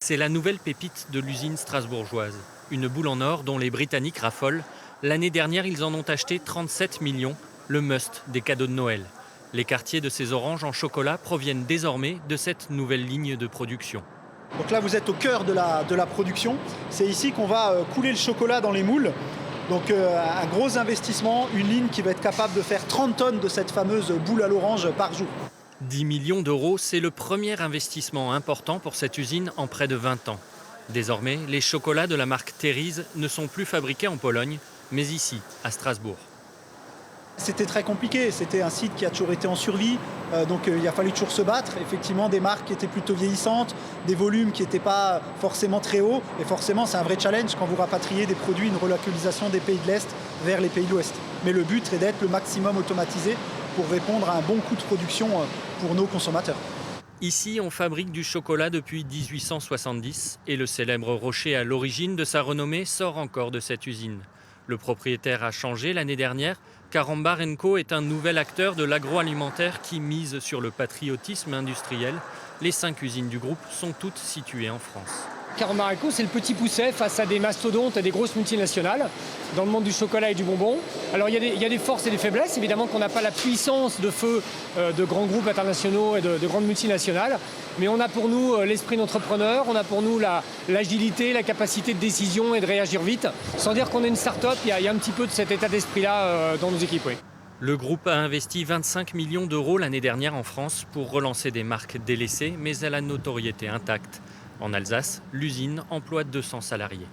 C'est la nouvelle pépite de l'usine strasbourgeoise. Une boule en or dont les Britanniques raffolent. L'année dernière, ils en ont acheté 37 millions, le must des cadeaux de Noël. Les quartiers de ces oranges en chocolat proviennent désormais de cette nouvelle ligne de production. Donc là, vous êtes au cœur de la production. C'est ici qu'on va couler le chocolat dans les moules. Donc un gros investissement, une ligne qui va être capable de faire 30 tonnes de cette fameuse boule à l'orange par jour. 10 millions d'euros, c'est le premier investissement important pour cette usine en près de 20 ans. Désormais, les chocolats de la marque Thérèse ne sont plus fabriqués en Pologne, mais ici, à Strasbourg. C'était très compliqué, c'était un site qui a toujours été en survie, donc il a fallu toujours se battre. Effectivement, des marques qui étaient plutôt vieillissantes, des volumes qui n'étaient pas forcément très hauts, et forcément c'est un vrai challenge quand vous rapatriez des produits, une relocalisation des pays de l'Est vers les pays de l'Ouest. Mais le but est d'être le maximum automatisé pour répondre à un bon coût de production pour nos consommateurs. Ici, on fabrique du chocolat depuis 1870 et le célèbre rocher à l'origine de sa renommée sort encore de cette usine. Le propriétaire a changé l'année dernière car Ambar & Co est un nouvel acteur de l'agroalimentaire qui mise sur le patriotisme industriel. Les 5 usines du groupe sont toutes situées en France. Car Ambar & Co, c'est le petit pousset face à des mastodontes et des grosses multinationales dans le monde du chocolat et du bonbon. Alors il y a des forces et des faiblesses, évidemment qu'on n'a pas la puissance de feu de grands groupes internationaux et de grandes multinationales, mais on a pour nous l'esprit d'entrepreneur, on a pour nous l'agilité, la capacité de décision et de réagir vite. Sans dire qu'on est une start-up, il y a un petit peu de cet état d'esprit-là dans nos équipes. Oui. Le groupe a investi 25 millions d'euros l'année dernière en France pour relancer des marques délaissées, mais à la notoriété intacte. En Alsace, l'usine emploie 200 salariés.